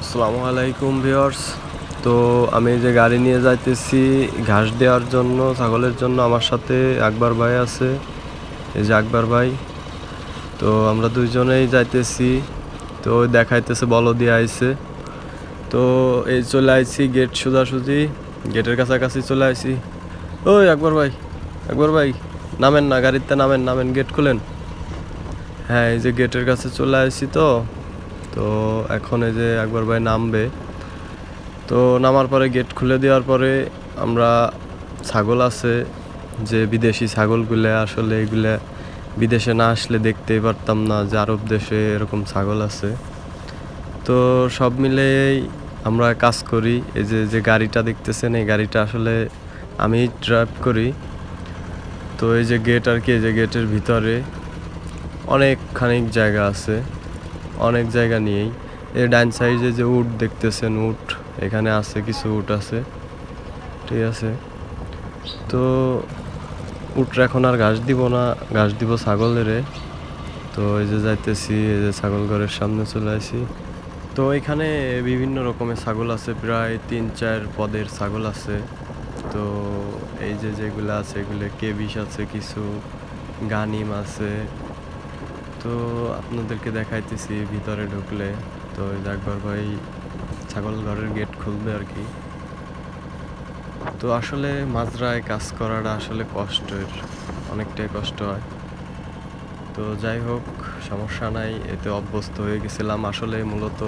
আসসালামু আলাইকুম ভিউয়ার্স। তো আমি এই যে গাড়ি নিয়ে যাইতেছি ঘাস দেওয়ার জন্য ছাগলের জন্য। আমার সাথে আকবর ভাই আছে, এই যে আকবর ভাই। তো আমরা দুইজনেই যাইতেছি। তো ওই দেখাইতেছে বলদিয়া আইছে। তো এই চলে আইছি গেট সোজাসুজি, গেটের কাছাকাছি চলে আইছি। ওই আকবর ভাই, আকবর ভাই নামেন না, গাড়িতে নামেন, নামেন, গেট খুলেন। হ্যাঁ, এই যে গেটের কাছে চলে আইছি। তো তো এখন এই যে আকবর ভাই নামবে। তো নামার পরে গেট খুলে দেওয়ার পরে আমরা ছাগল আছে যে বিদেশি ছাগলগুলো, আসলে এগুলা বিদেশে না আসলে দেখতেই পারতাম না যে আরব দেশে এরকম ছাগল আছে। তো সব মিলেই আমরা কাজ করি। এই যে যে গাড়িটা দেখতেছেন, এই গাড়িটা আসলে আমি ড্রাইভ করি। তো এই যে গেট আর কি, এই যে গেটের ভিতরে অনেকখানি জায়গা আছে, অনেক জায়গা নিয়েই। এই ডান সাইডে যে উট দেখতেছেন, উট এখানে আছে, কিছু উট আছে, ঠিক আছে। তো উটরা এখন আর ঘাস দিব না, ঘাস দিব ছাগলেরে। তো এই যে যাইতেছি, এই যে ছাগল ঘরের সামনে চলে আসি। তো এখানে বিভিন্ন রকমের ছাগল আছে, প্রায় 3-4 পদের ছাগল আছে। তো এই যে যেগুলো আছে এগুলো কেবিশ আছে, কিছু গানিম আছে। তো আপনাদেরকে দেখাইতেছি ভিতরে ঢুকলে। তো এই যে আকবর ভাই ছাগল ঘরের গেট খুলবে আর কি। তো আসলে মাজরায় কাজ করাটা আসলে কষ্টের, অনেকটাই কষ্ট হয়। তো যাই হোক, সমস্যা নাই, এতে অভ্যস্ত হয়ে গেছিলাম। আসলে মূলত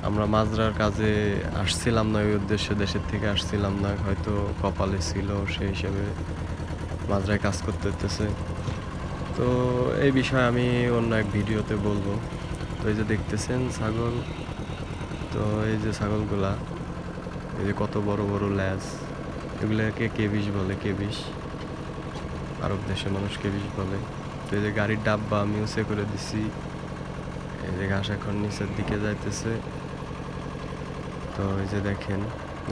আমরা মাজরার কাজে আসছিলাম না, ওই উদ্দেশ্যে দেশের থেকে আসছিলাম না, হয়তো কপালে ছিল সেই হিসেবে মাজরায় কাজ করতে হতেছে। তো এই বিষয়ে আমি অন্য এক ভিডিওতে বলবো। তো এই যে দেখতেছেন ছাগল, তো এই যে ছাগলগুলা, এই যে কত বড় বড় ল্যাজ, এগুলোকে কেবিশ বলে, কেবিশ, আরব দেশের মানুষ কেবিশ বলে। তো এই যে গাড়ির ডাব্বা আমি উঁচে করে দিছি। এই যে ঘাস এখন নিচের দিকে যাইতেছে। তো এই যে দেখেন,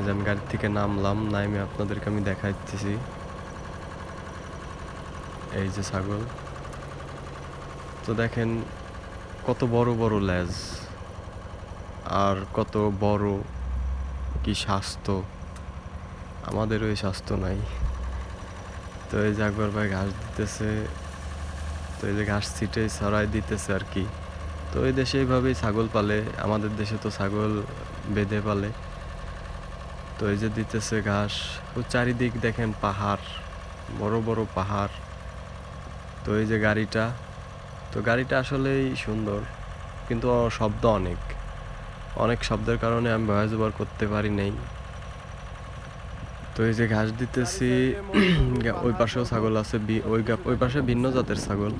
যে আমি গাড়ি থেকে নামলাম, নাইমে আপনাদেরকে আমি দেখাইতেছি এই যে ছাগল। তো দেখেন কত বড় বড় লেজ, আর কত বড় কি স্বাস্থ্য। আমাদের ওই স্বাস্থ্য নাই। তো এই যে আকবর ভাই ঘাস দিতেছে। তো এই যে ঘাস ছিটে ছড়াই দিতেছে আর কি। তো এই দেশে এইভাবেই ছাগল পালে, আমাদের দেশে তো ছাগল বেঁধে পালে। তো এই যে দিতেছে ঘাস। ও চারিদিক দেখেন পাহাড়, বড় বড় পাহাড়। তো এই যে গাড়িটা, তো গাড়িটা আসলেই সুন্দর, কিন্তু শব্দ অনেক, অনেক শব্দের কারণে আমি ভয়েস ওভার করতে পারি নাই। তো এই যে ঘাস দিতেছি, ওই পাশেও ছাগল আছে, ওই পাশে ভিন্ন জাতের ছাগল।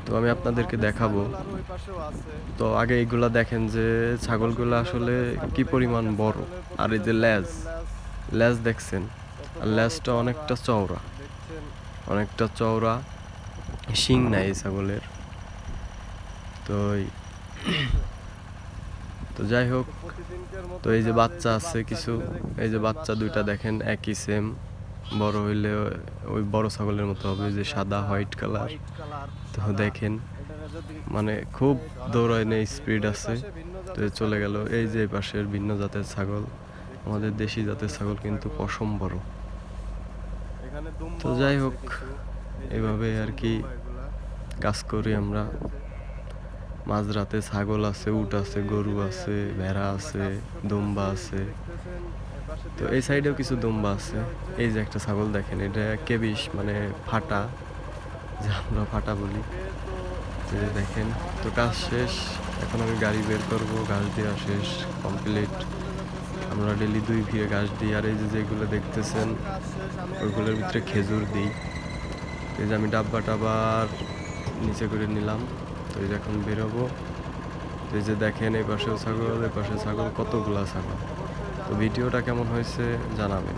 তো আমি আপনাদেরকে দেখাবো। তো আগে এইগুলা দেখেন যে ছাগলগুলো আসলে কি পরিমাণ বড়। আর এই যে লেজ, লেজ দেখছেন, আর লেজটা অনেকটা চওড়া, অনেকটা চওড়া। শিং নাই এই ছাগলের। তো তো যাই হোক, তো এই যে বাচ্চা আছে কিছু, এই যে বাচ্চা দুইটা দেখেন একই সেম, বড় হইলে ওই বড় ছাগলের মতো হবে, যে সাদা হোয়াইট কালার। তো দেখেন মানে খুব দৌড়ায় নেই, স্পিড আছে। তো চলে গেল। এই যে পাশের ভিন্ন জাতের ছাগল, আমাদের দেশি জাতের ছাগল কিন্তু পশম বড়। তো যাই হোক, এভাবে আর কি কাজ করি আমরা। মাঝরাতে ছাগল আছে, উট আছে, গরু আছে, ভেড়া আছে, দুম্বা আছে। তো এই সাইডেও কিছু দুম্বা আছে। এই যে একটা ছাগল দেখেন, এটা কেবিশ মানে ফাটা, যে আমরা ফাটা বলি। এই যে দেখেন। তো কাজ শেষ, এখন আমি গাড়ি বের করব, ঘাস দেওয়া শেষ, কমপ্লিট। আমরা ডেলি 2 ভিড়ে ঘাস দিই। আর এই যে যেগুলো দেখতেছেন, ওইগুলোর ভিতরে খেজুর দিই। এই যে আমি ডাব্বাটা আবার নিচে করে নিলাম। তো এই যে এখন বেরোবো। এই যে দেখেন, এই পাশেও ছাগল, এই পাশে ছাগল, কতগুলা ছাগল। তো ভিডিওটা কেমন হয়েছে জানাবেন।